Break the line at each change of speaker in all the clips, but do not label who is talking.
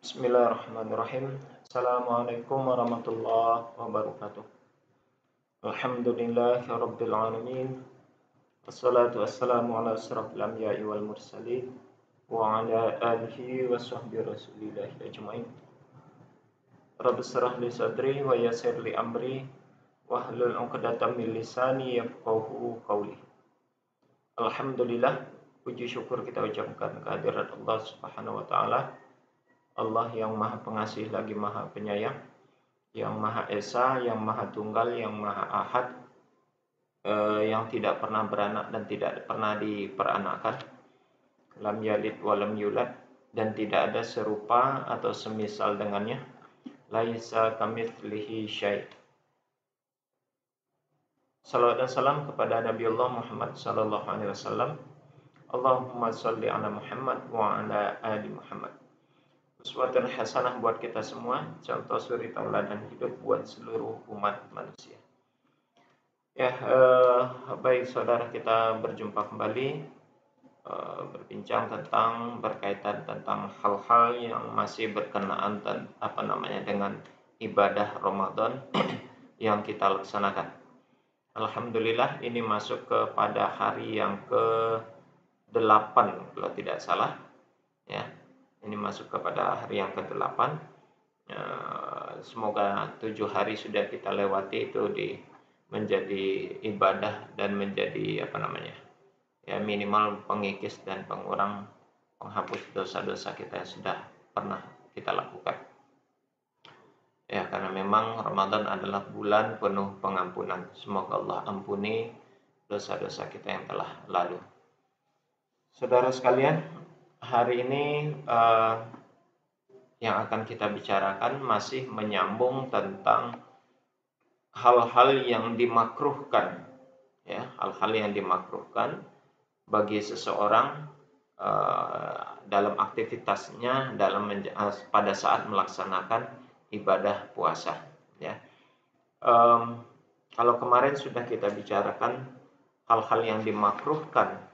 Bismillahirrahmanirrahim. Assalamualaikum warahmatullahi wabarakatuh. Alhamdulillahi rabbil alamin. Wassalatu wassalamu ala asyrafil anbiya'i wal mursalin wa ala alihi wa sahbihi rasulillahi ajmain. Rabbi shrah li sadri wa yassir li amri wahlul 'uqdatam min lisani yafqahu qawli. Alhamdulillah, puji syukur kita ucapkan kehadirat Allah Subhanahu wa taala. Allah yang Maha Pengasih lagi Maha Penyayang, yang Maha Esa, yang Maha Tunggal, yang Maha Ahad, yang tidak pernah beranak dan tidak pernah diperanakkan, lam yalid walam yulad, dan tidak ada serupa atau semisal dengannya, laisa kamitslihi syai'. Salawat dan salam kepada Nabi Allah Muhammad sallallahu alaihi wasallam. Allahumma shalli ala Muhammad wa ala ali Muhammad. Uswatun hasanah buat kita semua, contoh suri tauladan hidup buat seluruh umat manusia. Ya, baik saudara, kita berjumpa kembali berbincang berkaitan tentang hal-hal yang masih berkenaan dengan ibadah Ramadan yang kita laksanakan. Alhamdulillah, ini masuk kepada hari yang ke-8 kalau tidak salah, ya. Ini masuk kepada hari yang ke-8. Semoga 7 hari sudah kita lewati itu menjadi ibadah dan menjadi ya minimal pengikis dan penghapus dosa-dosa kita yang sudah pernah kita lakukan. Ya, karena memang Ramadan adalah bulan penuh pengampunan. Semoga Allah ampuni dosa-dosa kita yang telah lalu. Saudara sekalian, hari ini yang akan kita bicarakan masih menyambung tentang hal-hal yang dimakruhkan, ya, hal-hal yang dimakruhkan bagi seseorang dalam aktivitasnya pada saat melaksanakan ibadah puasa, ya. Kalau kemarin sudah kita bicarakan hal-hal yang dimakruhkan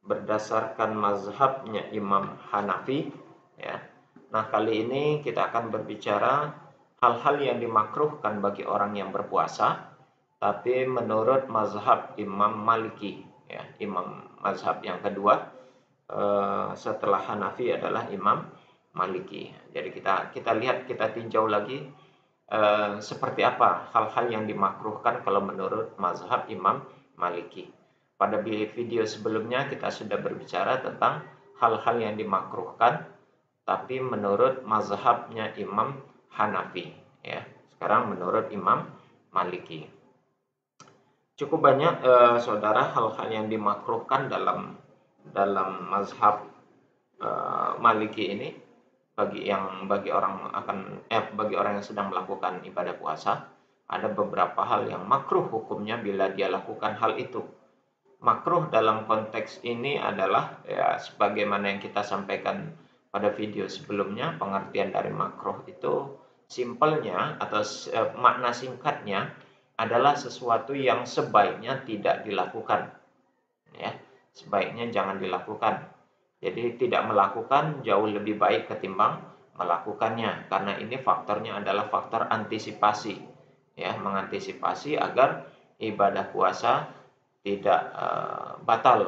berdasarkan mazhabnya Imam Hanafi, ya. Nah, kali ini kita akan berbicara hal-hal yang dimakruhkan bagi orang yang berpuasa, tapi menurut mazhab Imam Maliki, ya. Mazhab yang kedua setelah Hanafi adalah Imam Maliki. Jadi kita lihat, kita tinjau lagi seperti apa hal-hal yang dimakruhkan kalau menurut mazhab Imam Maliki. Pada video sebelumnya kita sudah berbicara tentang hal-hal yang dimakruhkan tapi menurut mazhabnya Imam Hanafi, ya. Sekarang menurut Imam Maliki. Cukup banyak saudara hal-hal yang dimakruhkan dalam mazhab Maliki ini bagi orang yang sedang melakukan ibadah puasa. Ada beberapa hal yang makruh hukumnya bila dia lakukan hal itu. Makruh dalam konteks ini adalah, ya, sebagaimana yang kita sampaikan pada video sebelumnya, pengertian dari makruh itu simpelnya atau makna singkatnya adalah sesuatu yang sebaiknya tidak dilakukan, ya. Sebaiknya jangan dilakukan. Jadi tidak melakukan jauh lebih baik ketimbang melakukannya, karena ini faktornya adalah faktor antisipasi, ya, mengantisipasi agar ibadah puasa tidak batal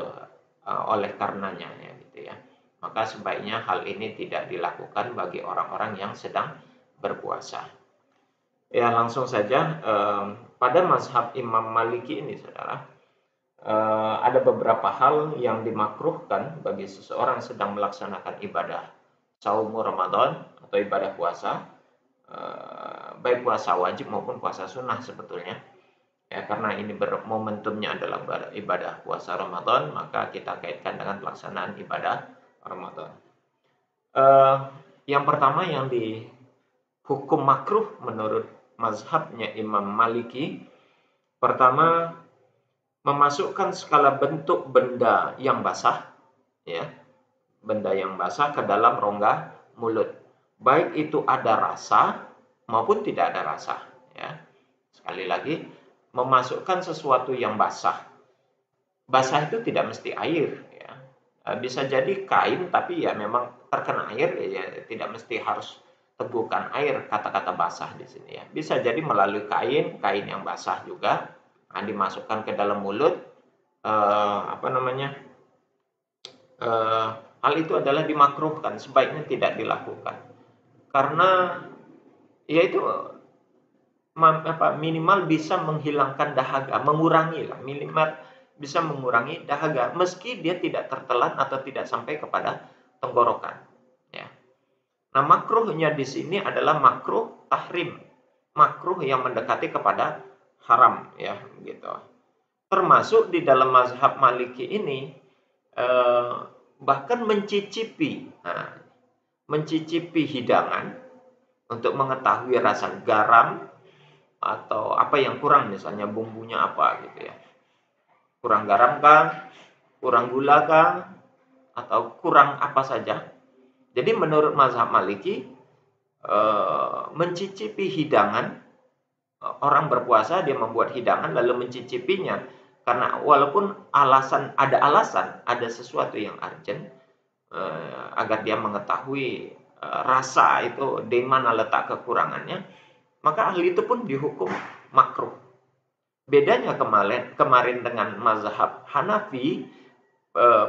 oleh karenanya, ya, gitu ya. Maka sebaiknya hal ini tidak dilakukan bagi orang-orang yang sedang berpuasa. Ya, langsung saja pada mazhab Imam Maliki ini, saudara, ada beberapa hal yang dimakruhkan bagi seseorang sedang melaksanakan ibadah saum Ramadan atau ibadah puasa, baik puasa wajib maupun puasa sunnah sebetulnya. Ya, karena ini momentumnya adalah ibadah puasa Ramadan, maka kita kaitkan dengan pelaksanaan ibadah Ramadan. Yang pertama yang dihukum makruh menurut mazhabnya Imam Maliki, pertama, memasukkan segala bentuk benda yang basah, ya, benda yang basah ke dalam rongga mulut, baik itu ada rasa maupun tidak ada rasa, ya. Sekali lagi, memasukkan sesuatu yang basah. Basah itu tidak mesti air, ya. Bisa jadi kain tapi ya memang terkena air, ya tidak mesti harus tegukan air, kata-kata basah di sini ya. Bisa jadi melalui kain yang basah juga, dimasukkan ke dalam mulut. Hal itu adalah dimakruhkan, sebaiknya tidak dilakukan. Karena yaitu minimal bisa menghilangkan dahaga, minimal bisa mengurangi dahaga meski dia tidak tertelan atau tidak sampai kepada tenggorokan. Ya. Nah, makruhnya di sini adalah makruh tahrim, makruh yang mendekati kepada haram, ya, gitu. Termasuk di dalam mazhab Maliki ini bahkan mencicipi hidangan untuk mengetahui rasa garam atau apa yang kurang, misalnya bumbunya apa gitu ya. Kurang garam kah? Kurang gula kah? Atau kurang apa saja. Jadi menurut mazhab Maliki, mencicipi hidangan, orang berpuasa dia membuat hidangan lalu mencicipinya, karena walaupun ada sesuatu yang urgent, agar dia mengetahui rasa itu di mana letak kekurangannya, maka hal itu pun dihukum makruh. Bedanya kemarin dengan mazhab Hanafi,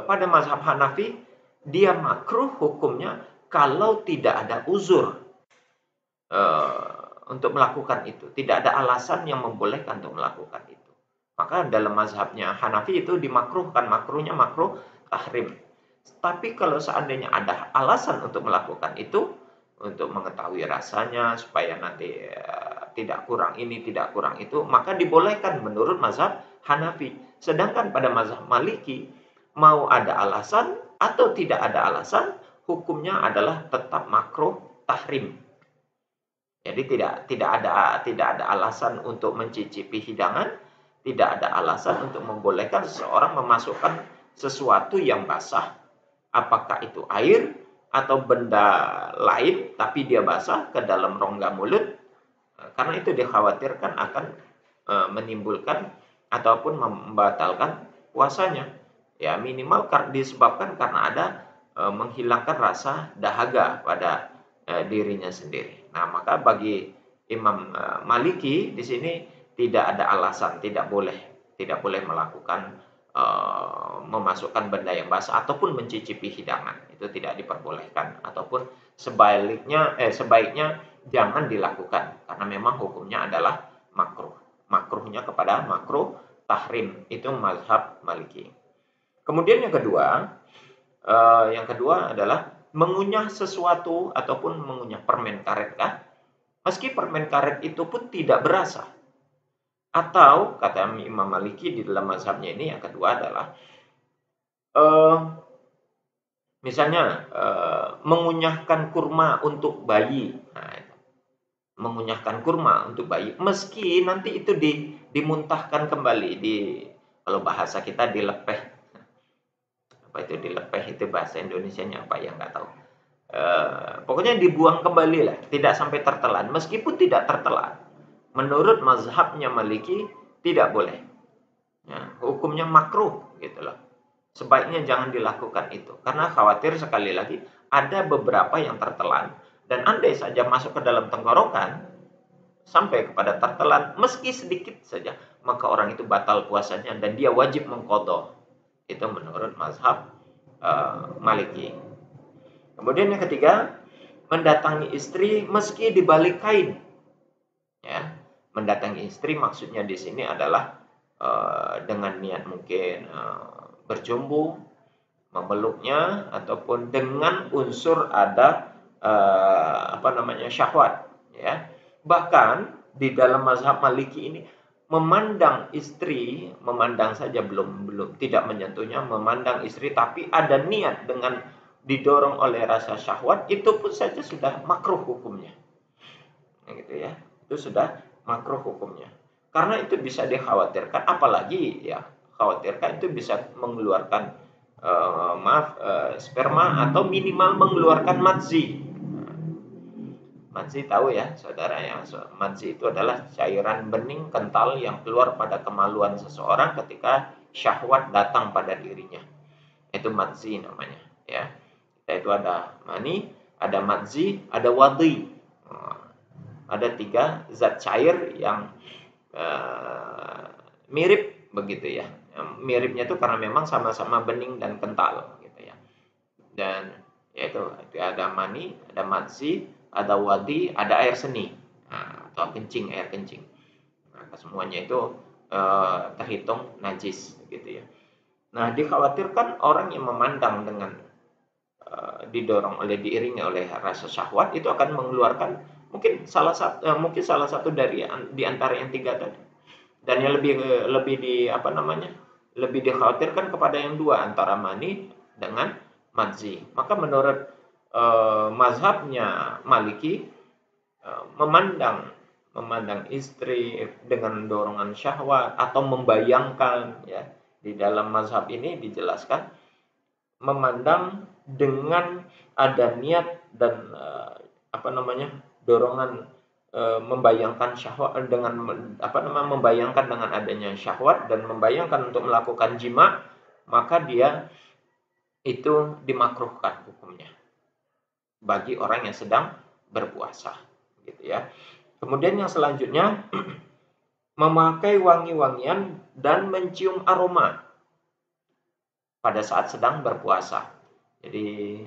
pada mazhab Hanafi dia makruh hukumnya kalau tidak ada uzur untuk melakukan itu, tidak ada alasan yang membolehkan untuk melakukan itu. Maka dalam mazhabnya Hanafi itu dimakruhkan, makruhnya makruh tahrim. Tapi kalau seandainya ada alasan untuk melakukan itu, untuk mengetahui rasanya supaya nanti tidak kurang ini, tidak kurang itu, maka dibolehkan menurut mazhab Hanafi. Sedangkan pada mazhab Maliki, mau ada alasan atau tidak ada alasan, hukumnya adalah tetap makruh tahrim. Jadi tidak ada alasan untuk mencicipi hidangan, tidak ada alasan untuk membolehkan seseorang memasukkan sesuatu yang basah, apakah itu air atau benda lain, tapi dia basah ke dalam rongga mulut, karena itu dikhawatirkan akan menimbulkan ataupun membatalkan puasanya. Ya, minimal disebabkan karena ada menghilangkan rasa dahaga pada dirinya sendiri. Nah, maka bagi Imam Maliki di sini tidak ada alasan, tidak boleh melakukan memasukkan benda yang basah ataupun mencicipi hidangan, itu tidak diperbolehkan, ataupun sebaiknya jangan dilakukan karena memang hukumnya adalah makruhnya kepada makruh tahrim, itu mazhab Maliki. Kemudian yang kedua adalah mengunyah sesuatu ataupun mengunyah permen karet kah, meski permen karet itu pun tidak berasa. Atau kata Imam Maliki di dalam mazhabnya ini, yang kedua adalah misalnya mengunyahkan kurma untuk bayi. Nah, mengunyahkan kurma untuk bayi meski nanti itu dimuntahkan kembali, kalau bahasa kita dilepeh. Apa itu dilepeh, itu bahasa Indonesianya apa ya, nggak tahu. Pokoknya dibuang kembali lah, tidak sampai tertelan. Meskipun tidak tertelan, menurut mazhabnya Maliki tidak boleh. Ya, hukumnya makruh gitu loh. Sebaiknya jangan dilakukan itu, karena khawatir sekali lagi ada beberapa yang tertelan, dan andai saja masuk ke dalam tenggorokan sampai kepada tertelan meski sedikit saja, maka orang itu batal puasanya dan dia wajib mengqadha. Itu menurut mazhab Maliki. Kemudian yang ketiga, mendatangi istri meski di balik kain. Ya, mendatangi istri maksudnya di sini adalah dengan niat mungkin berjumbu, memeluknya, ataupun dengan unsur ada syahwat. Ya, bahkan di dalam mazhab Maliki ini memandang saja belum tidak menyentuhnya, memandang istri tapi ada niat dengan didorong oleh rasa syahwat, itu pun saja sudah makruh hukumnya. Gitu ya. Itu sudah makruh hukumnya. Karena itu bisa dikhawatirkan, apalagi ya khawatirkan itu bisa mengeluarkan sperma atau minimal mengeluarkan madzi. Madzi tahu ya saudara, yang madzi itu adalah cairan bening kental yang keluar pada kemaluan seseorang ketika syahwat datang pada dirinya. Itu madzi namanya, ya. Itu ada mani, ada madzi, ada wadhi. ada 3 zat cair yang mirip begitu ya. Miripnya itu karena memang sama-sama bening dan kental gitu ya. Dan yaitu ada mani, ada madzi, ada wadi, ada air seni. Nah, atau kencing, air kencing. Nah, semuanya itu terhitung najis gitu ya. Nah, dikhawatirkan orang yang memandang dengan diiringi oleh rasa syahwat itu akan mengeluarkan mungkin salah satu dari di antara yang 3 tadi. Dan yang lebih dikhawatirkan kepada yang 2 antara mani dengan madzi. Maka menurut mazhabnya Maliki memandang istri dengan dorongan syahwat atau membayangkan ya, di dalam mazhab ini dijelaskan memandang dengan ada niat dan dorongan membayangkan syahwat dengan membayangkan dengan adanya syahwat dan membayangkan untuk melakukan jima, maka dia itu dimakruhkan hukumnya bagi orang yang sedang berpuasa gitu ya. Kemudian yang selanjutnya memakai wangi-wangian dan mencium aroma pada saat sedang berpuasa. Jadi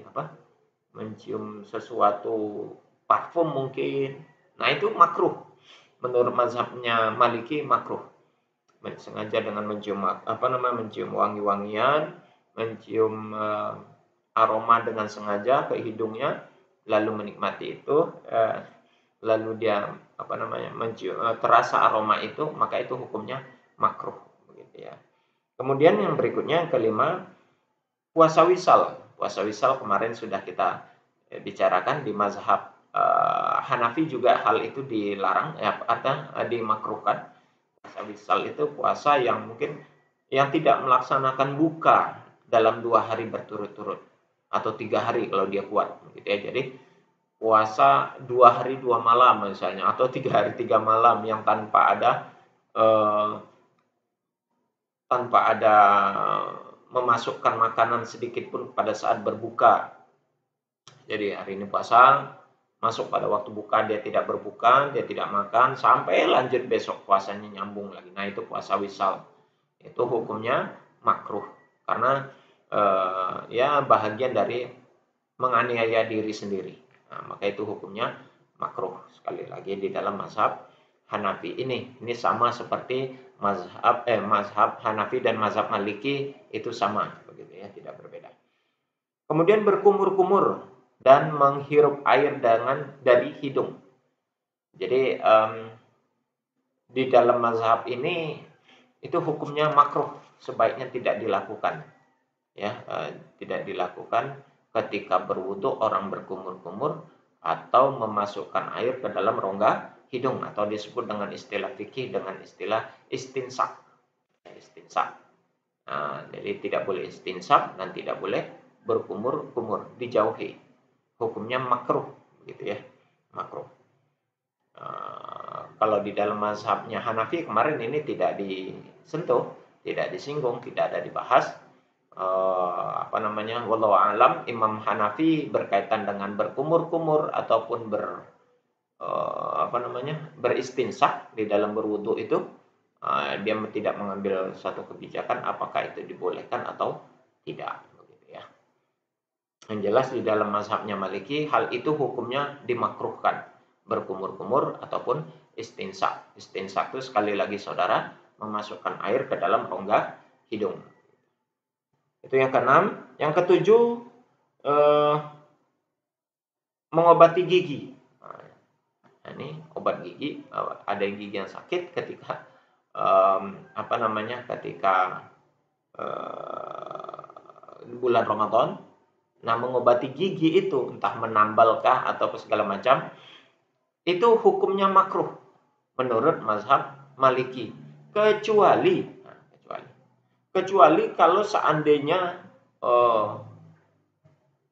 mencium sesuatu parfum mungkin. Nah, itu makruh. Menurut mazhabnya Maliki makruh. Sengaja dengan mencium wangi-wangian, mencium aroma dengan sengaja ke hidungnya, lalu menikmati itu, lalu dia mencium terasa aroma itu, maka itu hukumnya makruh begitu ya. Kemudian yang berikutnya yang kelima, puasa wisal. Puasa wisal kemarin sudah kita bicarakan di mazhab Hanafi juga hal itu dilarang atau dimakruhkan. Puasa wisal itu puasa yang mungkin yang tidak melaksanakan buka dalam 2 hari berturut-turut atau 3 hari kalau dia kuat gitu ya. Jadi puasa 2 hari 2 malam misalnya atau 3 hari 3 malam yang tanpa ada memasukkan makanan sedikit pun pada saat berbuka. Jadi hari ini puasa, masuk pada waktu buka dia tidak berbuka, dia tidak makan sampai lanjut besok puasanya nyambung lagi. Nah, itu puasa wisal. Itu hukumnya makruh karena ya bahagian dari menganiaya diri sendiri. Nah, maka itu hukumnya makruh. Sekali lagi di dalam mazhab Hanafi ini sama seperti mazhab Hanafi dan mazhab Maliki itu sama begitu ya, tidak berbeda. Kemudian berkumur-kumur dan menghirup air dari hidung. Jadi di dalam mazhab ini itu hukumnya makruh, sebaiknya tidak dilakukan. Ya, tidak dilakukan ketika berwudu orang berkumur-kumur atau memasukkan air ke dalam rongga hidung atau disebut dengan istilah fikih dengan istilah istinsak. Nah, jadi tidak boleh istinsak dan tidak boleh berkumur-kumur, dijauhi. Hukumnya makruh gitu ya, makruh. Kalau di dalam mazhabnya Hanafi kemarin ini tidak disentuh, tidak disinggung, tidak ada dibahas. Wallahu alam, Imam Hanafi berkaitan dengan berkumur-kumur ataupun beristinsak di dalam berwudu itu, dia tidak mengambil satu kebijakan apakah itu dibolehkan atau tidak begitu ya. Yang jelas di dalam mazhabnya Maliki hal itu hukumnya dimakruhkan, berkumur-kumur ataupun istinsak. Istinsak itu sekali lagi saudara memasukkan air ke dalam rongga hidung. Itu yang keenam. Yang ketujuh, mengobati gigi. Nah, ini obat gigi. Ada gigi yang sakit ketika ketika bulan Ramadan. Nah, mengobati gigi itu entah menambalkah atau segala macam, itu hukumnya makruh menurut mazhab Maliki, kecuali kalau seandainya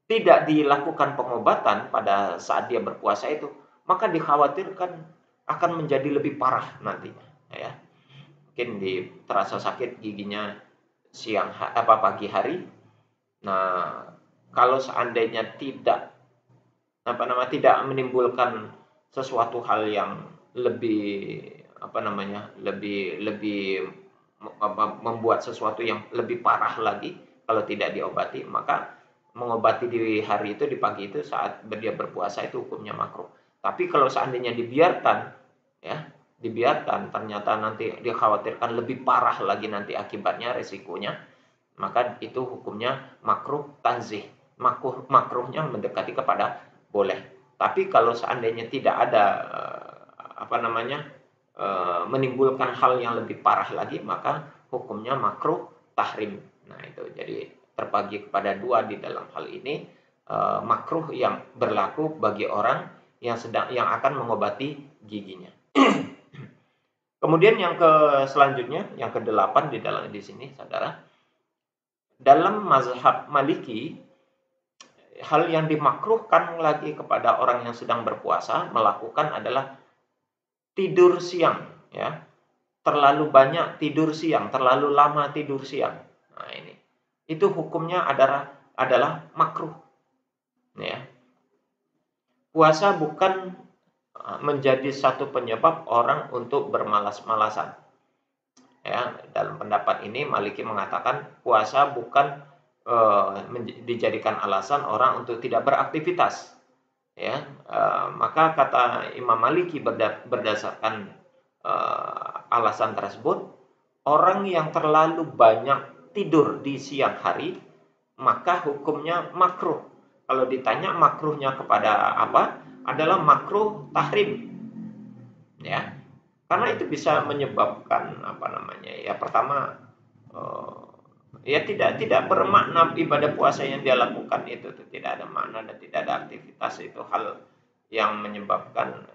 tidak dilakukan pengobatan pada saat dia berpuasa itu, maka dikhawatirkan akan menjadi lebih parah nantinya ya. Mungkin terasa sakit giginya pagi hari. Nah, kalau seandainya tidak menimbulkan sesuatu hal yang lebih lebih membuat sesuatu yang lebih parah lagi kalau tidak diobati, maka mengobati di hari itu, di pagi itu saat dia berpuasa itu hukumnya makruh. Tapi kalau seandainya dibiarkan, ya, dibiarkan ternyata nanti dikhawatirkan lebih parah lagi nanti akibatnya, resikonya, maka itu hukumnya makruh tanzih. Makruhnya mendekati kepada boleh. Tapi kalau seandainya tidak ada menimbulkan hal yang lebih parah lagi, maka hukumnya makruh tahrim. Nah, itu jadi terbagi kepada dua di dalam hal ini. Makruh yang berlaku bagi orang yang akan mengobati giginya. Kemudian yang selanjutnya, yang ke-8 di sini, saudara, dalam mazhab Maliki, hal yang dimakruhkan lagi kepada orang yang sedang berpuasa melakukan adalah tidur siang, ya. Terlalu banyak tidur siang, terlalu lama tidur siang. Nah, ini. Itu hukumnya adalah makruh. Ya. Puasa bukan menjadi satu penyebab orang untuk bermalas-malasan. Ya, dalam pendapat ini Maliki mengatakan puasa bukan dijadikan alasan orang untuk tidak beraktivitas. Ya, maka kata Imam Maliki berdasarkan alasan tersebut, orang yang terlalu banyak tidur di siang hari maka hukumnya makruh. Kalau ditanya makruhnya kepada apa, adalah makruh tahrim, ya, karena itu bisa menyebabkan ya, pertama, ya tidak bermakna ibadah puasa yang dia lakukan itu tidak ada makna dan tidak ada aktivitas. Itu hal yang menyebabkan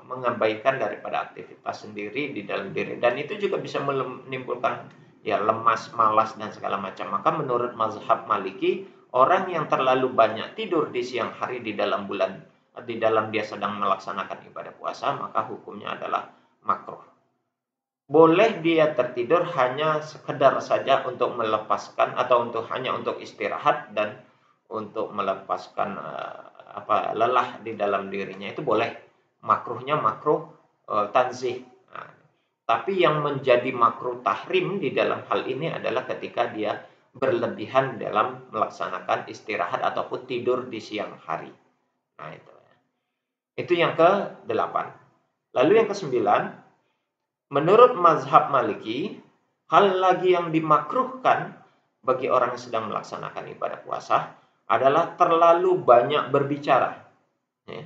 mengabaikan daripada aktivitas sendiri di dalam diri, dan itu juga bisa menimbulkan ya lemas, malas dan segala macam. Maka menurut mazhab Maliki, orang yang terlalu banyak tidur di siang hari di dalam dia sedang melaksanakan ibadah puasa, maka hukumnya adalah makruh. Boleh dia tertidur hanya sekedar saja untuk melepaskan atau hanya untuk istirahat dan untuk melepaskan lelah di dalam dirinya, itu boleh. Makruhnya makruh tanzih. Nah, tapi yang menjadi makruh tahrim di dalam hal ini adalah ketika dia berlebihan dalam melaksanakan istirahat ataupun tidur di siang hari. Nah, itu yang ke-8. Lalu yang ke-9, menurut mazhab Maliki, hal lagi yang dimakruhkan bagi orang yang sedang melaksanakan ibadah puasa adalah terlalu banyak berbicara. Ya.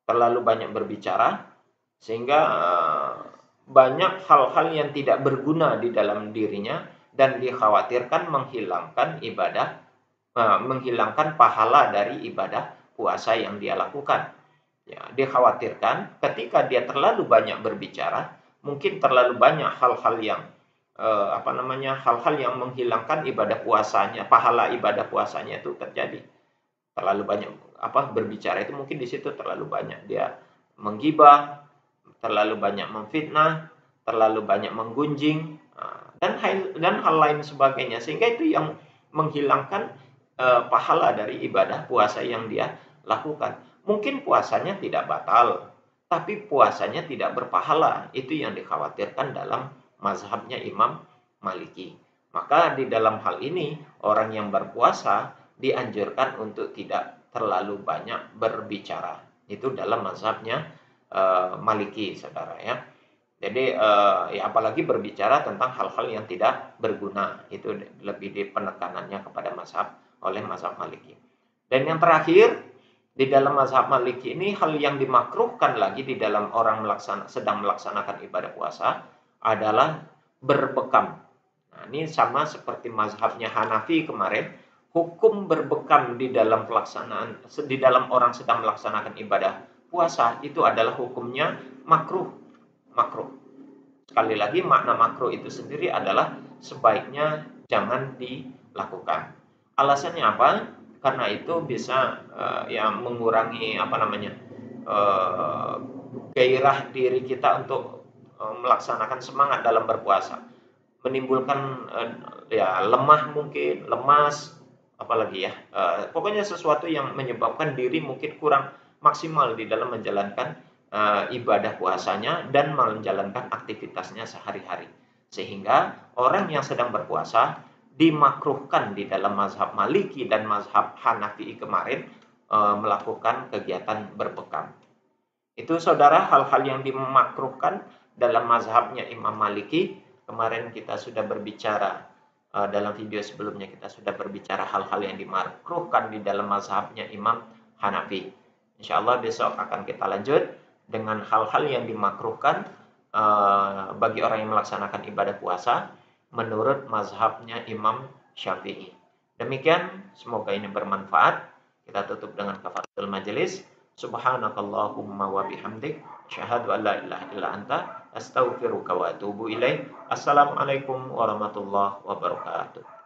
Terlalu banyak berbicara sehingga banyak hal-hal yang tidak berguna di dalam dirinya dan dikhawatirkan menghilangkan pahala dari ibadah puasa yang dia lakukan. Ya, dikhawatirkan ketika dia terlalu banyak berbicara, mungkin terlalu banyak hal-hal yang hal-hal yang menghilangkan ibadah puasanya, pahala ibadah puasanya itu terjadi. Terlalu banyak berbicara itu mungkin di situ terlalu banyak dia menggibah, terlalu banyak memfitnah, terlalu banyak menggunjing, dan hal lain sebagainya, sehingga itu yang menghilangkan pahala dari ibadah puasa yang dia lakukan. Mungkin puasanya tidak batal, tapi puasanya tidak berpahala. Itu yang dikhawatirkan dalam mazhabnya Imam Maliki. Maka di dalam hal ini orang yang berpuasa dianjurkan untuk tidak terlalu banyak berbicara. Itu dalam mazhabnya Maliki, saudara, ya. Jadi ya apalagi berbicara tentang hal-hal yang tidak berguna, itu lebih di penekanannya kepada oleh mazhab Maliki. Dan yang terakhir, di dalam mazhab Maliki ini hal yang dimakruhkan lagi di dalam orang sedang melaksanakan ibadah puasa adalah berbekam. Nah, ini sama seperti mazhabnya Hanafi kemarin, hukum berbekam di dalam orang sedang melaksanakan ibadah puasa itu adalah hukumnya makruh. Sekali lagi, makna makruh itu sendiri adalah sebaiknya jangan dilakukan. Alasannya apa? Karena itu bisa mengurangi gairah diri kita untuk melaksanakan semangat dalam berpuasa, menimbulkan lemah, mungkin lemas, apalagi pokoknya sesuatu yang menyebabkan diri mungkin kurang maksimal di dalam menjalankan ibadah puasanya dan menjalankan aktivitasnya sehari-hari. Sehingga orang yang sedang berpuasa dimakruhkan di dalam mazhab Maliki dan mazhab Hanafi kemarin melakukan kegiatan berbekam. Itu saudara hal-hal yang dimakruhkan dalam mazhabnya Imam Maliki. Kemarin kita sudah berbicara dalam video sebelumnya kita sudah berbicara hal-hal yang dimakruhkan di dalam mazhabnya Imam Hanafi. Insya Allah besok akan kita lanjut dengan hal-hal yang dimakruhkan bagi orang yang melaksanakan ibadah puasa menurut mazhabnya Imam Syafi'i. Demikian, semoga ini bermanfaat. Kita tutup dengan kafaratul majelis. Subhanakallahumma wa bihamdik, asyhadu an la ilaha illa anta, astaghfiruka wa atubu ilaik. Assalamualaikum warahmatullahi wabarakatuh.